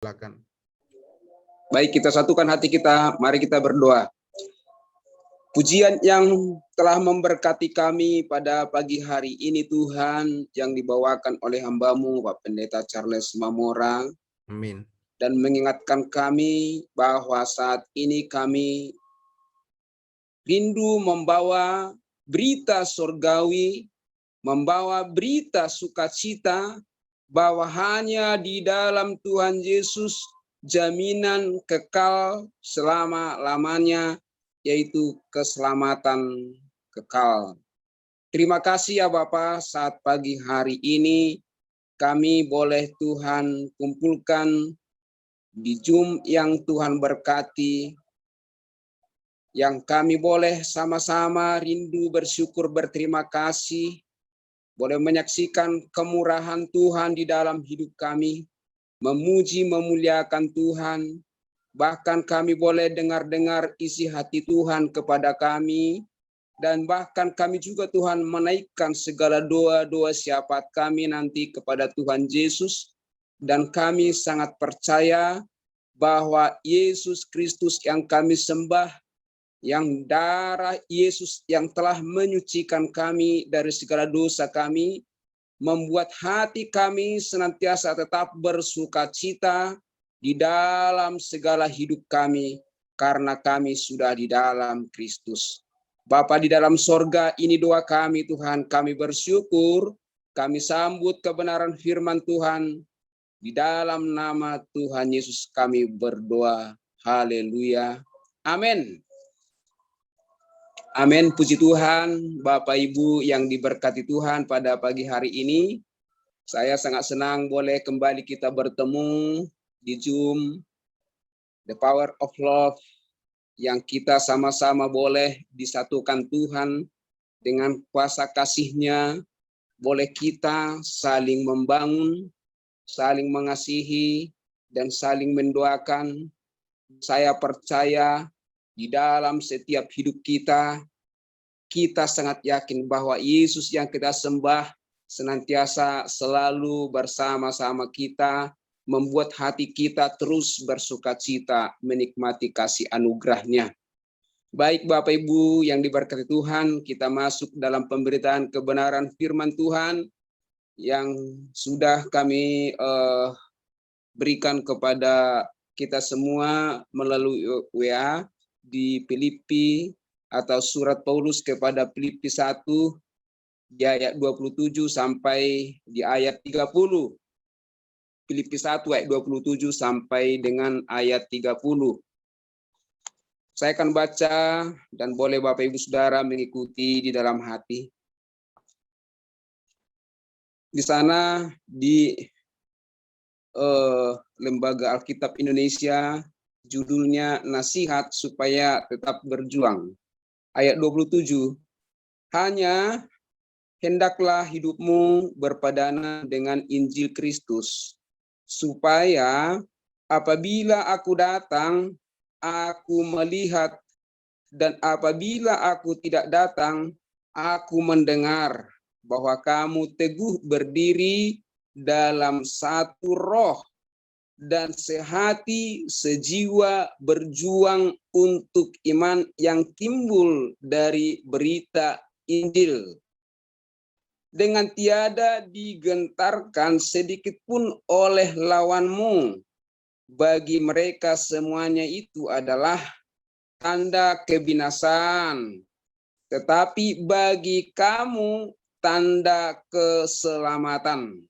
Silakan. Baik, kita satukan hati kita, mari kita berdoa. Pujian yang telah memberkati kami pada pagi hari ini Tuhan, yang dibawakan oleh hamba-Mu Pak Pendeta Charles Mamora. Amin. Dan mengingatkan kami bahwa saat ini kami rindu membawa berita surgawi, membawa berita sukacita, bahwa hanya di dalam Tuhan Yesus jaminan kekal selama-lamanya, yaitu keselamatan kekal. Terima kasih ya Bapak, saat pagi hari ini kami boleh Tuhan kumpulkan di Zoom yang Tuhan berkati, yang kami boleh sama-sama rindu bersyukur berterima kasih, boleh menyaksikan kemurahan Tuhan di dalam hidup kami, memuji memuliakan Tuhan. Bahkan kami boleh dengar-dengar isi hati Tuhan kepada kami, dan bahkan kami juga Tuhan menaikkan segala doa-doa syafaat kami nanti kepada Tuhan Yesus. Dan kami sangat percaya bahwa Yesus Kristus yang kami sembah, yang darah Yesus yang telah menyucikan kami dari segala dosa kami, membuat hati kami senantiasa tetap bersukacita di dalam segala hidup kami, karena kami sudah di dalam Kristus. Bapa di dalam sorga, ini doa kami Tuhan, kami bersyukur, kami sambut kebenaran firman Tuhan, di dalam nama Tuhan Yesus kami berdoa, haleluya, amin. Amin, puji Tuhan. Bapak Ibu yang diberkati Tuhan, pada pagi hari ini saya sangat senang boleh kembali kita bertemu di Zoom, The Power of Love, yang kita sama-sama boleh disatukan Tuhan dengan kuasa kasih-Nya, boleh kita saling membangun, saling mengasihi, dan saling mendoakan. Saya percaya di dalam setiap hidup kita, kita sangat yakin bahwa Yesus yang kita sembah senantiasa selalu bersama-sama kita, membuat hati kita terus bersukacita menikmati kasih anugerah-Nya. Baik Bapak Ibu yang diberkati Tuhan, kita masuk dalam pemberitaan kebenaran firman Tuhan yang sudah kami berikan kepada kita semua melalui WA di Filipi, atau surat Paulus kepada Filipi 1 di ayat 27 sampai di ayat 30. Filipi 1 ayat 27 sampai dengan ayat 30. Saya akan baca dan boleh Bapak Ibu Saudara mengikuti di dalam hati. Di sana di Lembaga Alkitab Indonesia, judulnya Nasihat Supaya Tetap Berjuang. Ayat 27, hanya hendaklah hidupmu berpadana dengan Injil Kristus, supaya apabila aku datang, aku melihat, dan apabila aku tidak datang, aku mendengar bahwa kamu teguh berdiri dalam satu roh dan sehati sejiwa berjuang untuk iman yang timbul dari berita Injil, dengan tiada digentarkan sedikit pun oleh lawanmu. Bagi mereka semuanya itu adalah tanda kebinasaan, tetapi bagi kamu tanda keselamatan,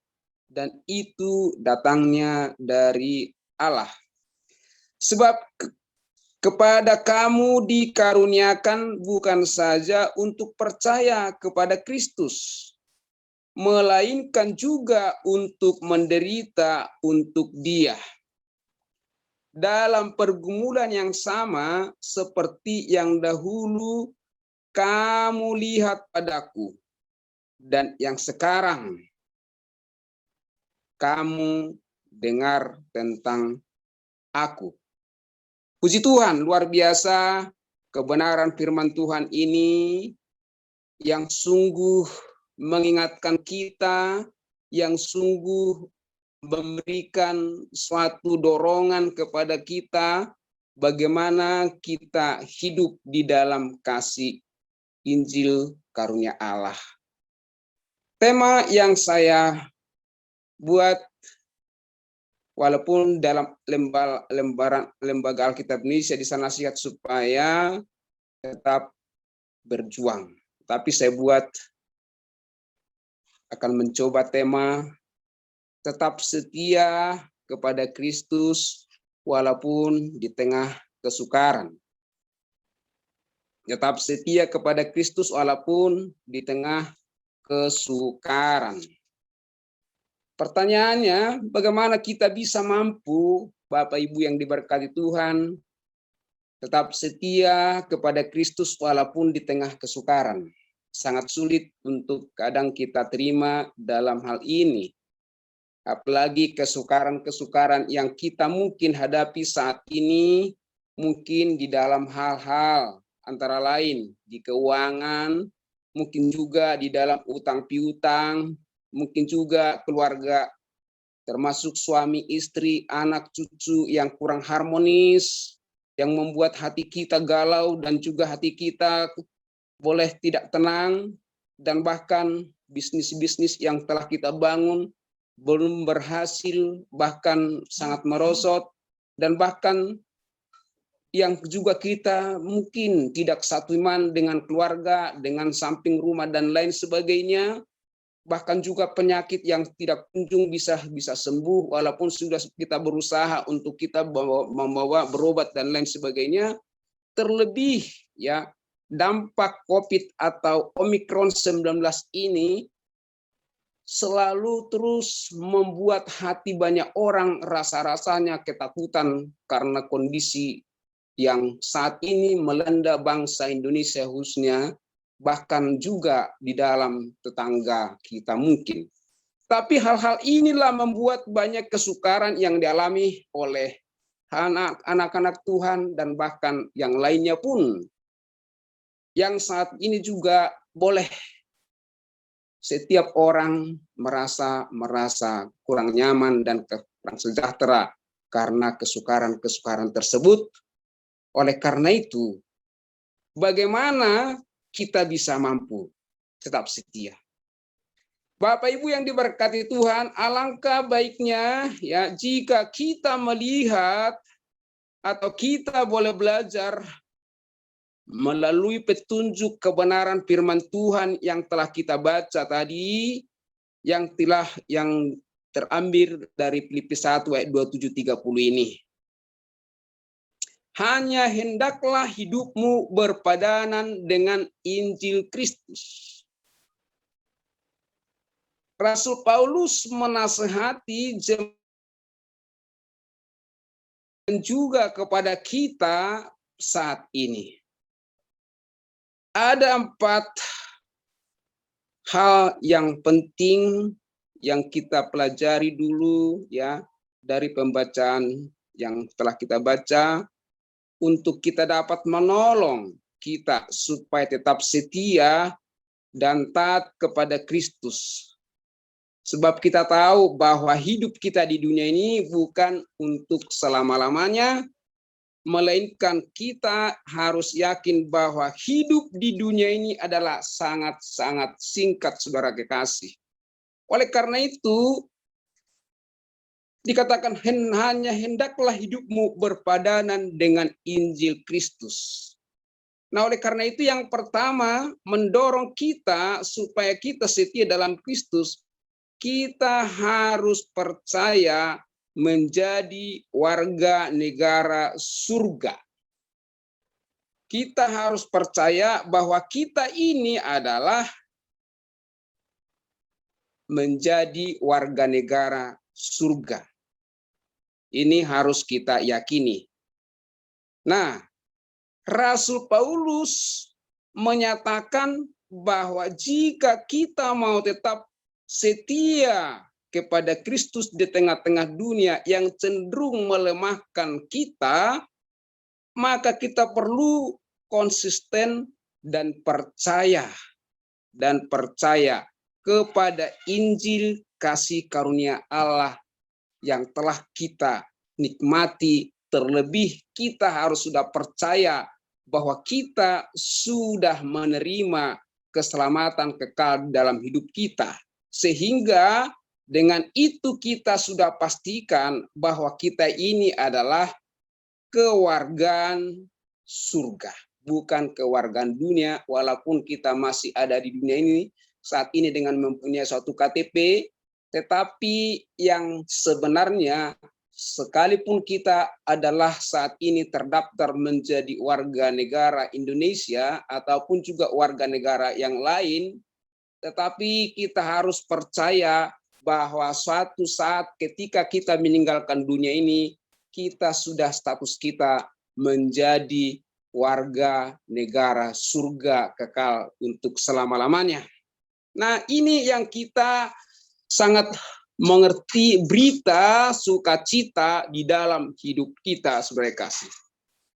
dan itu datangnya dari Allah. Sebab kepada kamu dikaruniakan bukan saja untuk percaya kepada Kristus, melainkan juga untuk menderita untuk Dia, dalam pergumulan yang sama seperti yang dahulu kamu lihat padaku, dan yang sekarang kamu dengar tentang aku. Puji Tuhan, luar biasa kebenaran firman Tuhan ini yang sungguh mengingatkan kita, yang sungguh memberikan suatu dorongan kepada kita bagaimana kita hidup di dalam kasih Injil karunia Allah. Tema yang saya buat, walaupun dalam lembaga Alkitab Indonesia di sana nasihat supaya tetap berjuang, tapi saya buat akan mencoba tema tetap setia kepada Kristus walaupun di tengah kesukaran. Tetap setia kepada Kristus walaupun di tengah kesukaran. Pertanyaannya, bagaimana kita bisa mampu, Bapak Ibu yang diberkati Tuhan, tetap setia kepada Kristus walaupun di tengah kesukaran? Sangat sulit untuk kadang kita terima dalam hal ini. Apalagi kesukaran-kesukaran yang kita mungkin hadapi saat ini, mungkin di dalam hal-hal antara lain di keuangan, mungkin juga di dalam utang piutang, mungkin juga keluarga termasuk suami, istri, anak, cucu yang kurang harmonis, yang membuat hati kita galau dan juga hati kita boleh tidak tenang, dan bahkan bisnis-bisnis yang telah kita bangun belum berhasil, bahkan sangat merosot, dan bahkan yang juga kita mungkin tidak satu iman dengan keluarga, dengan samping rumah dan lain sebagainya, bahkan juga penyakit yang tidak kunjung bisa sembuh walaupun sudah kita berusaha untuk kita membawa berobat dan lain sebagainya. Terlebih ya dampak COVID atau Omikron 19 ini selalu terus membuat hati banyak orang rasa-rasanya ketakutan karena kondisi yang saat ini melanda bangsa Indonesia khususnya, bahkan juga di dalam tetangga kita mungkin. Tapi hal-hal inilah membuat banyak kesukaran yang dialami oleh anak-anak Tuhan dan bahkan yang lainnya pun, yang saat ini juga boleh setiap orang merasa kurang nyaman dan kurang sejahtera karena kesukaran-kesukaran tersebut. Oleh karena itu, bagaimana kita bisa mampu tetap setia? Bapak Ibu yang diberkati Tuhan, alangkah baiknya ya jika kita melihat atau kita boleh belajar melalui petunjuk kebenaran firman Tuhan yang telah kita baca tadi, yang terambil dari Filipi 1 ayat 27-30 ini. Hanya hendaklah hidupmu berpadanan dengan Injil Kristus. Rasul Paulus menasihati juga kepada kita saat ini. Ada 4 hal yang penting yang kita pelajari dulu ya dari pembacaan yang telah kita baca untuk kita dapat menolong kita supaya tetap setia dan taat kepada Kristus. Sebab kita tahu bahwa hidup kita di dunia ini bukan untuk selama-lamanya, melainkan kita harus yakin bahwa hidup di dunia ini adalah sangat-sangat singkat, saudara kekasih. Oleh karena itu, dikatakan hanya hendaklah hidupmu berpadanan dengan Injil Kristus. Nah, oleh karena itu yang pertama mendorong kita supaya kita setia dalam Kristus, kita harus percaya menjadi warga negara surga. Kita harus percaya bahwa kita ini adalah menjadi warga negara surga. Ini harus kita yakini. Nah, Rasul Paulus menyatakan bahwa jika kita mau tetap setia kepada Kristus di tengah-tengah dunia yang cenderung melemahkan kita, maka kita perlu konsisten dan percaya kepada Injil kasih karunia Allah yang telah kita nikmati, terlebih kita harus sudah percaya bahwa kita sudah menerima keselamatan kekal dalam hidup kita. Sehingga dengan itu kita sudah pastikan bahwa kita ini adalah kewargaan surga, bukan kewargaan dunia, walaupun kita masih ada di dunia ini saat ini dengan mempunyai suatu KTP, tetapi yang sebenarnya sekalipun kita adalah saat ini terdaftar menjadi warga negara Indonesia ataupun juga warga negara yang lain, tetapi kita harus percaya bahwa suatu saat ketika kita meninggalkan dunia ini, kita sudah status kita menjadi warga negara surga kekal untuk selama-lamanya. Nah, ini yang kita sangat mengerti berita sukacita di dalam hidup kita, saudara kasih.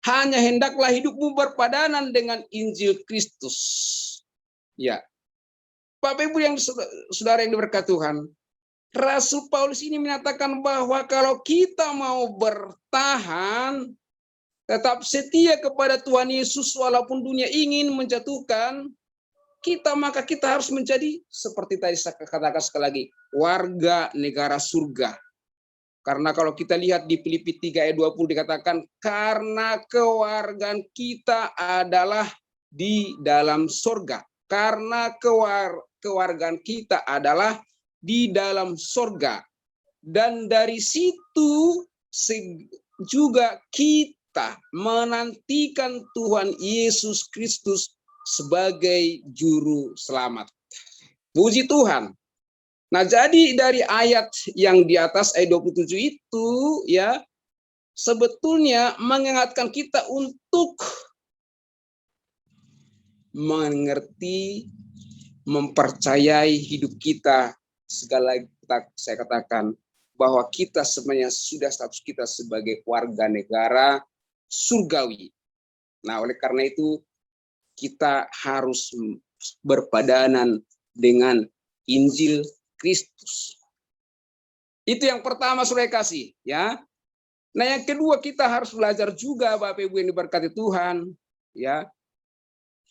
Hanya hendaklah hidupmu berpadanan dengan Injil Kristus. Ya, Bapak Ibu yang saudara yang diberkati Tuhan, Rasul Paulus ini menyatakan bahwa kalau kita mau bertahan, tetap setia kepada Tuhan Yesus walaupun dunia ingin menjatuhkan kita, maka kita harus menjadi seperti tadi saya katakan sekali lagi, warga negara surga. Karena kalau kita lihat di Filipi 3 ayat 20 dikatakan, karena kewargaan kita adalah di dalam surga. Karena kewargaan kita adalah di dalam surga. Dan dari situ juga kita menantikan Tuhan Yesus Kristus sebagai juru selamat. Puji Tuhan. Nah, jadi dari ayat yang di atas ayat 27 itu ya sebetulnya mengingatkan kita untuk mengerti, mempercayai hidup kita. Segala saya katakan bahwa kita sebenarnya sudah status kita sebagai warga negara surgawi. Nah, oleh karena itu kita harus berpadanan dengan Injil Kristus. Itu yang pertama, saudara kasih, ya. Nah, yang kedua kita harus belajar juga, Bapak Ibu yang diberkati Tuhan, ya.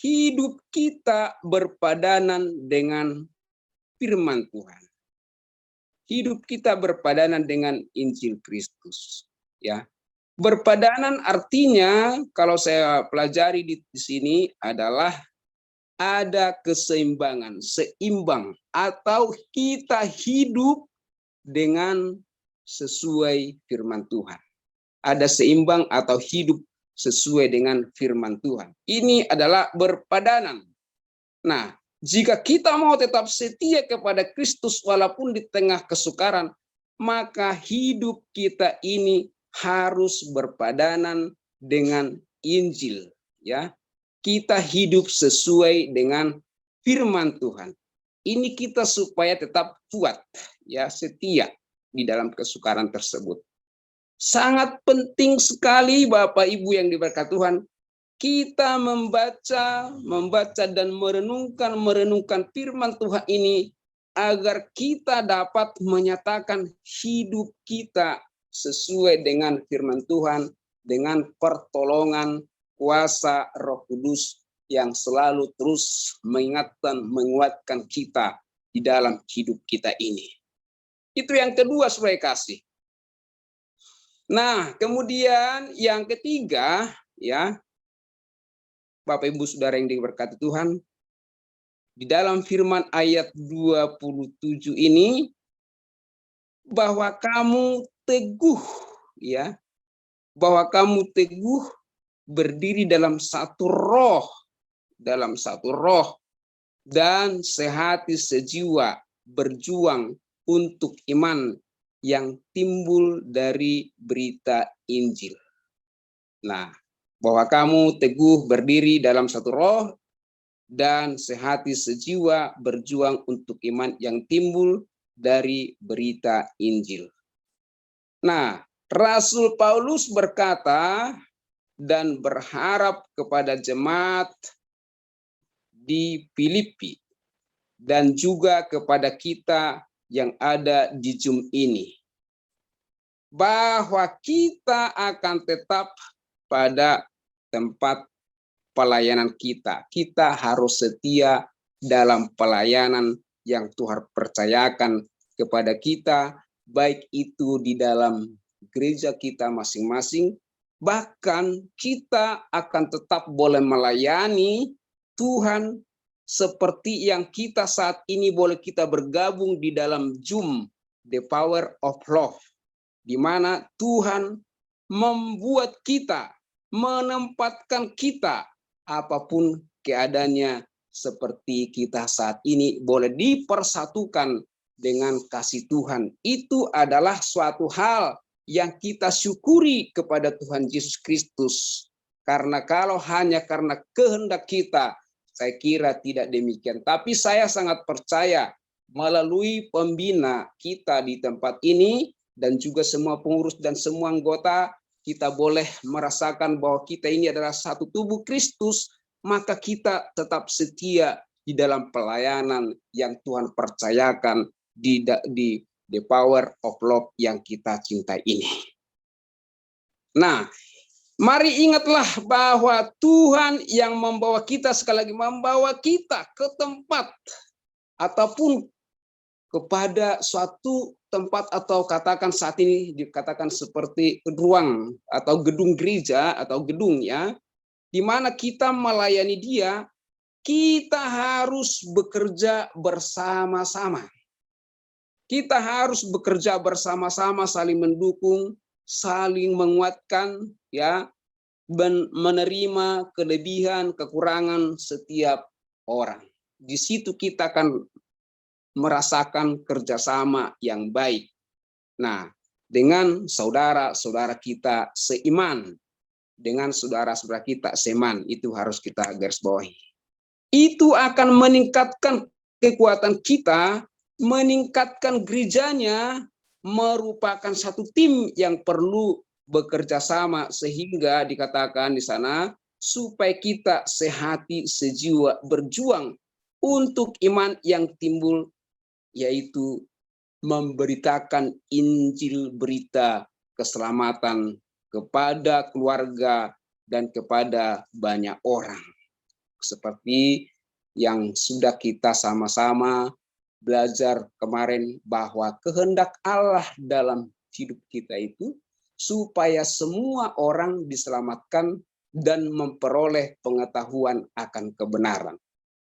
Hidup kita berpadanan dengan firman Tuhan. Hidup kita berpadanan dengan Injil Kristus, ya. Berpadanan artinya kalau saya pelajari di sini adalah ada keseimbangan, seimbang, atau kita hidup dengan sesuai firman Tuhan. Ada seimbang atau hidup sesuai dengan firman Tuhan. Ini adalah berpadanan. Nah, jika kita mau tetap setia kepada Kristus walaupun di tengah kesukaran, maka hidup kita ini harus berpadanan dengan Injil, ya. Kita hidup sesuai dengan firman Tuhan. Ini kita supaya tetap kuat, ya, setia di dalam kesukaran tersebut. Sangat penting sekali Bapak Ibu yang diberkati Tuhan, kita membaca dan merenungkan firman Tuhan ini agar kita dapat menyatakan hidup kita sesuai dengan firman Tuhan dengan pertolongan kuasa Roh Kudus yang selalu terus mengingatkan, menguatkan kita di dalam hidup kita ini. Itu yang kedua, saudara kasih. Nah, kemudian yang ketiga, ya, Bapak Ibu Saudara yang diberkati Tuhan, di dalam firman ayat 27 ini, bahwa kamu teguh, ya, bahwa kamu teguh berdiri dalam satu roh, dan sehati sejiwa berjuang untuk iman yang timbul dari berita Injil. Nah, bahwa kamu teguh berdiri dalam satu roh dan sehati sejiwa berjuang untuk iman yang timbul dari berita Injil. Nah, Rasul Paulus berkata dan berharap kepada jemaat di Filipi dan juga kepada kita yang ada di Zoom ini. bahwa kita akan tetap pada tempat pelayanan kita. Kita harus setia dalam pelayanan yang Tuhan percayakan kepada kita, baik itu di dalam gereja kita masing-masing, bahkan kita akan tetap boleh melayani Tuhan seperti yang kita saat ini boleh kita bergabung di dalam Zoom, The Power of Love, di mana Tuhan membuat kita, menempatkan kita, apapun keadaannya, seperti kita saat ini boleh dipersatukan dengan kasih Tuhan. Itu adalah suatu hal yang kita syukuri kepada Tuhan Yesus Kristus. Karena kalau hanya karena kehendak kita, saya kira tidak demikian. Tapi saya sangat percaya melalui pembina kita di tempat ini, dan juga semua pengurus dan semua anggota, kita boleh merasakan bahwa kita ini adalah satu tubuh Kristus, maka kita tetap setia di dalam pelayanan yang Tuhan percayakan di The Power of Love yang kita cintai ini. Nah, mari ingatlah bahwa Tuhan yang membawa kita, sekali lagi membawa kita ke tempat ataupun kepada suatu tempat, atau katakan saat ini dikatakan seperti ruang atau gedung gereja atau gedung, ya, di mana kita melayani Dia, kita harus bekerja bersama-sama. Kita harus bekerja bersama-sama, saling mendukung, saling menguatkan, ya, dan menerima kelebihan, kekurangan setiap orang. Di situ kita akan merasakan kerjasama yang baik. Nah, dengan saudara-saudara kita seiman, dengan saudara-saudara kita seiman, itu harus kita garis bawahi. Itu akan meningkatkan kekuatan kita, meningkatkan gerejanya, merupakan satu tim yang perlu bekerja sama, sehingga dikatakan di sana supaya kita sehati sejiwa berjuang untuk iman yang timbul, yaitu memberitakan Injil, berita keselamatan kepada keluarga dan kepada banyak orang. Seperti yang sudah kita sama-sama belajar kemarin, bahwa kehendak Allah dalam hidup kita itu supaya semua orang diselamatkan dan memperoleh pengetahuan akan kebenaran.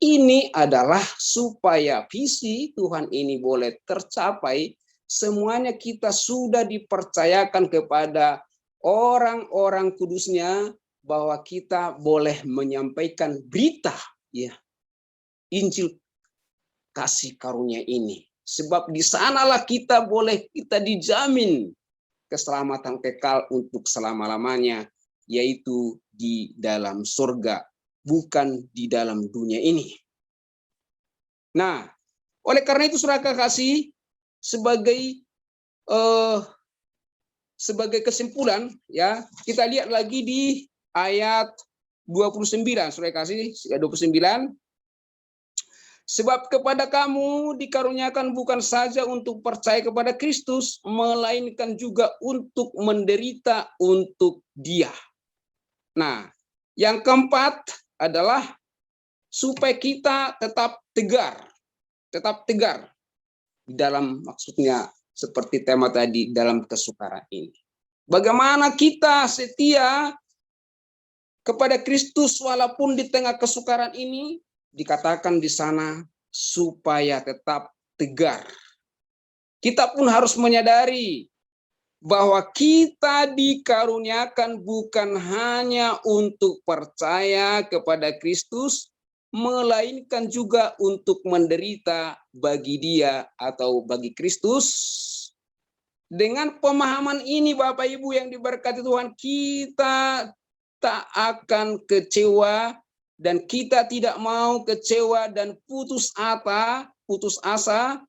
Ini adalah supaya visi Tuhan ini boleh tercapai, semuanya kita sudah dipercayakan kepada orang-orang kudusnya, bahwa kita boleh menyampaikan berita, ya, Injil kasih karunia ini. Sebab di sanalah kita dijamin keselamatan kekal untuk selama-lamanya, yaitu di dalam surga, bukan di dalam dunia ini. Nah, oleh karena itu saudara kasih, sebagai kesimpulan, ya, kita lihat lagi di ayat 29, saudara kasih, 29. Sebab kepada kamu dikaruniakan bukan saja untuk percaya kepada Kristus, melainkan juga untuk menderita untuk Dia. Nah, yang keempat adalah supaya kita tetap tegar di dalam, maksudnya seperti tema tadi, dalam kesukaran ini. Bagaimana kita setia kepada Kristus walaupun di tengah kesukaran ini, dikatakan di sana supaya tetap tegar. Kita pun harus menyadari bahwa kita dikaruniakan bukan hanya untuk percaya kepada Kristus, melainkan juga untuk menderita bagi Dia atau bagi Kristus. Dengan pemahaman ini, Bapak Ibu yang diberkati Tuhan, kita tak akan kecewa, dan kita tidak mau kecewa dan putus asa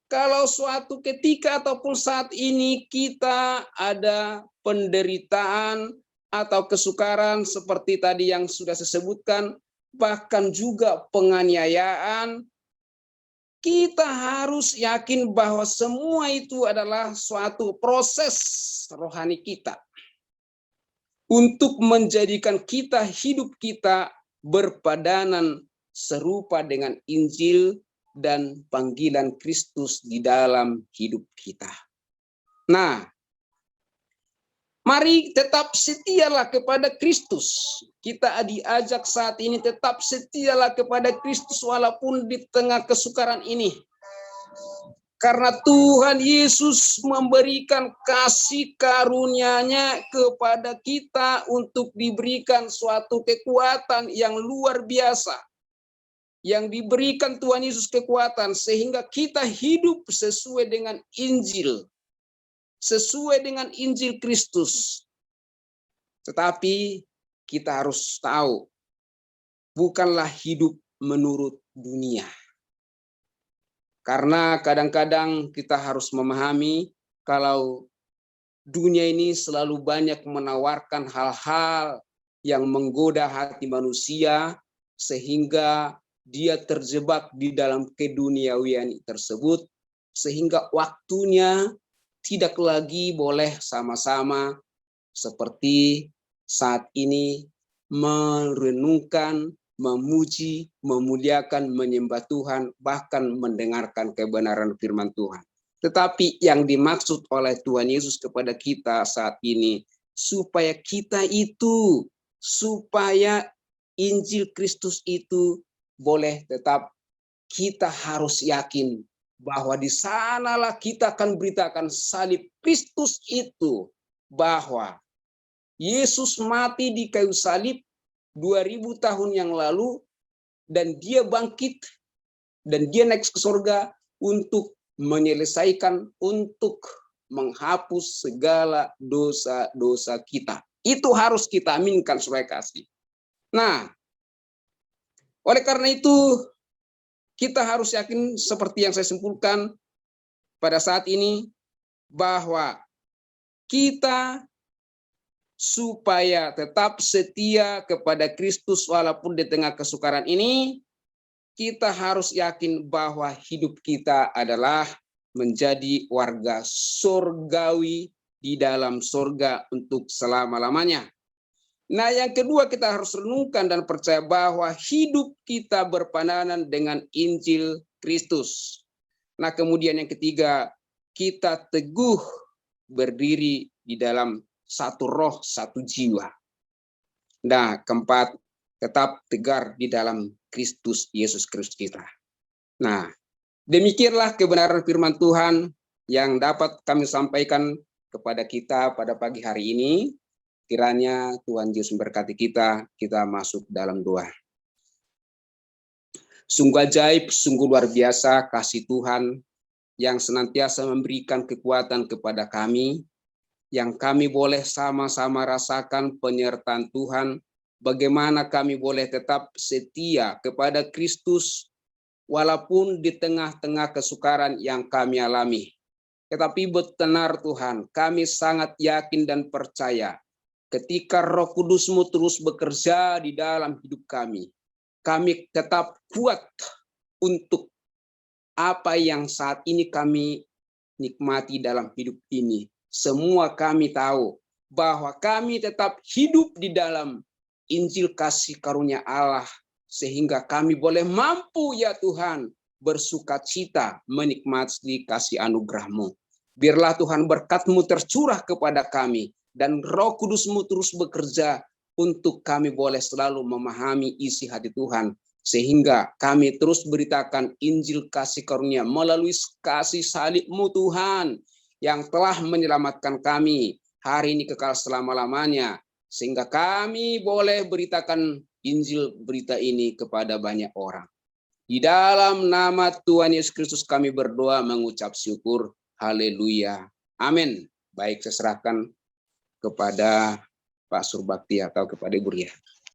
kalau suatu ketika ataupun saat ini kita ada penderitaan atau kesukaran seperti tadi yang sudah saya sebutkan, bahkan juga penganiayaan. kita harus yakin bahwa semua itu adalah suatu proses rohani kita untuk menjadikan hidup kita berpadanan serupa dengan Injil dan panggilan Kristus di dalam hidup kita. Nah, mari tetap setialah kepada Kristus. Kita diajak saat ini tetap setialah kepada Kristus walaupun di tengah kesukaran ini. Karena Tuhan Yesus memberikan kasih karunia-Nya kepada kita untuk diberikan suatu kekuatan yang luar biasa. Yang diberikan Tuhan Yesus kekuatan sehingga kita hidup sesuai dengan Injil. Sesuai dengan Injil Kristus. Tetapi kita harus tahu, bukanlah hidup menurut dunia. Karena kadang-kadang kita harus memahami kalau dunia ini selalu banyak menawarkan hal-hal yang menggoda hati manusia sehingga dia terjebak di dalam keduniawian tersebut sehingga waktunya tidak lagi boleh sama-sama seperti saat ini merenungkan, memuji, memuliakan, menyembah Tuhan, bahkan mendengarkan kebenaran firman Tuhan. Tetapi yang dimaksud oleh Tuhan Yesus kepada kita saat ini, supaya Injil Kristus itu boleh tetap, kita harus yakin bahwa di sanalah kita akan beritakan salib Kristus itu, bahwa Yesus mati di kayu salib 2000 tahun yang lalu dan dia bangkit dan dia naik ke surga untuk menyelesaikan, untuk menghapus segala dosa-dosa kita. Itu harus kita aminkan, saudara kasih. Nah, oleh karena itu kita harus yakin seperti yang saya simpulkan pada saat ini bahwa kita supaya tetap setia kepada Kristus walaupun di tengah kesukaran ini, kita harus yakin bahwa hidup kita adalah menjadi warga surgawi di dalam surga untuk selama-lamanya. Nah, yang kedua kita harus renungkan dan percaya bahwa hidup kita berpadanan dengan Injil Kristus. Nah, kemudian yang ketiga, kita teguh berdiri di dalam satu roh, satu jiwa. Nah, keempat, tetap tegar di dalam Kristus Yesus Kristus kita. Nah, demikianlah kebenaran firman Tuhan yang dapat kami sampaikan kepada kita pada pagi hari ini. Kiranya Tuhan Yesus memberkati kita, kita masuk dalam doa. Sungguh ajaib, sungguh luar biasa kasih Tuhan yang senantiasa memberikan kekuatan kepada kami, yang kami boleh sama-sama rasakan penyertaan Tuhan, bagaimana kami boleh tetap setia kepada Kristus, walaupun di tengah-tengah kesukaran yang kami alami. Tetapi benar Tuhan, kami sangat yakin dan percaya, ketika Roh Kudus-Mu terus bekerja di dalam hidup kami tetap kuat untuk apa yang saat ini kami nikmati dalam hidup ini. Semua kami tahu bahwa kami tetap hidup di dalam Injil kasih karunia Allah, sehingga kami boleh mampu ya Tuhan bersukacita menikmati kasih anugerah-Mu. Biarlah Tuhan berkat-Mu tercurah kepada kami, dan Roh Kudus-Mu terus bekerja untuk kami boleh selalu memahami isi hati Tuhan, sehingga kami terus beritakan Injil kasih karunia melalui kasih salib-Mu Tuhan, yang telah menyelamatkan kami hari ini kekal selama-lamanya, sehingga kami boleh beritakan Injil berita ini kepada banyak orang. Di dalam nama Tuhan Yesus Kristus kami berdoa mengucap syukur. Haleluya. Amin. Baik, saya serahkan kepada Pak Surbakti atau kepada Ibu Ria.